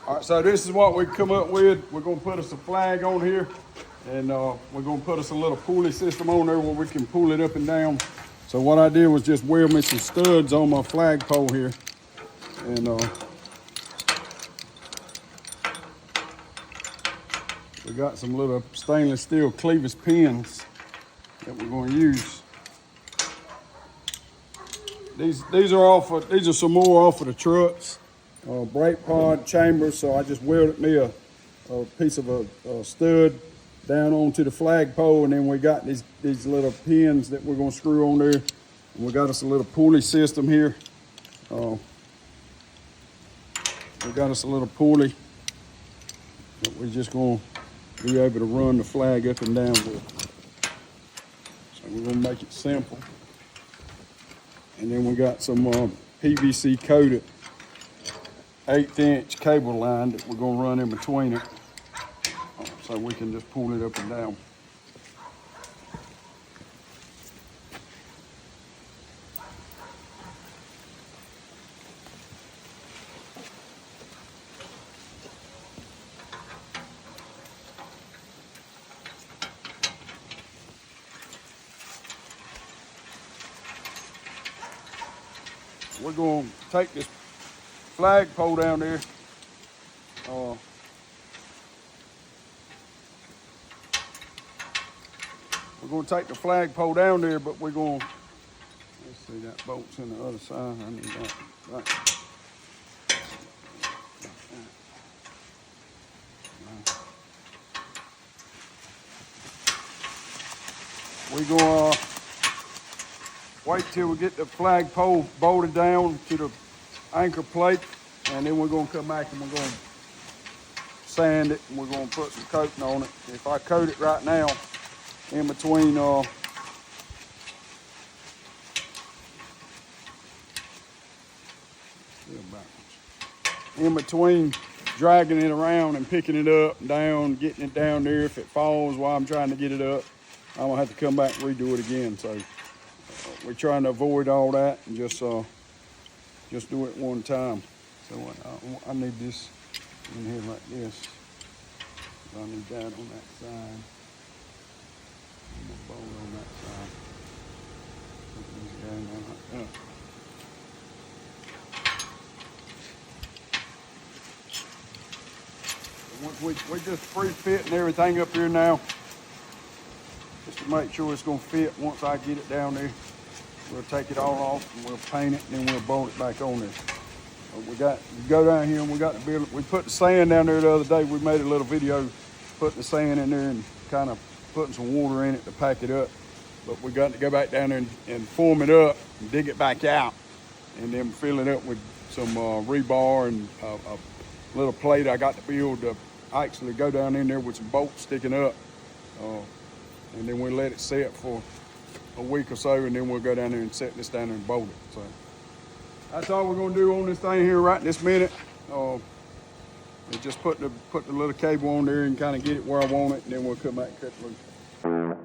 All right, so this is what we come up with. We're gonna put us a flag on here, and we're gonna put us a little pulley system on there where we can pull it up and down. So what I did was just weld me some studs on my flagpole here, and we got some little stainless steel clevis pins that we're gonna use. These are some more off of the trucks. Brake pod chambers, so I just welded me a piece of a stud down onto the flagpole, and then we got these little pins that we're going to screw on there, and we got us a little pulley system here. We got us a little pulley that we're just going to be able to run the flag up and down with. So we're going to make it simple, and then we got some PVC coated 1/8" cable line that we're going to run in between it, so we can just pull it up and down. We're going to take this flagpole down there. We're going to take the flagpole down there, but we're going to, let's see, that bolt's in the other side. I need that. Right. We're going to wait till we get the flagpole bolted down to the anchor plate, and then we're going to come back and we're going to sand it, and we're going to put some coating on it. If I coat it right now in between dragging it around and picking it up and down, getting it down there, if it falls while I'm trying to get it up, I'm going to have to come back and redo it again. So we're trying to avoid all that and just do it one time. So I need this in here like this. I need that on that side. And the bolt on that side. Put these down there like that. Once we just pre-fitting everything up here now, just to make sure it's going to fit. Once I get it down there, we'll take it all off and we'll paint it, and then we'll bolt it back on there. We go down here and we got the build. We put the sand down there the other day. We made a little video putting the sand in there and kind of putting some water in it to pack it up. But we got to go back down there and form it up and dig it back out, and then fill it up with some rebar and a little plate I got to build to actually go down in there with some bolts sticking up. And then we'll let it set for a week or so, and then we'll go down there and set this down there and bolt it. So that's all we're going to do on this thing here right this minute. Just put the little cable on there and kind of get it where I want it, and then we'll come back and cut it loose.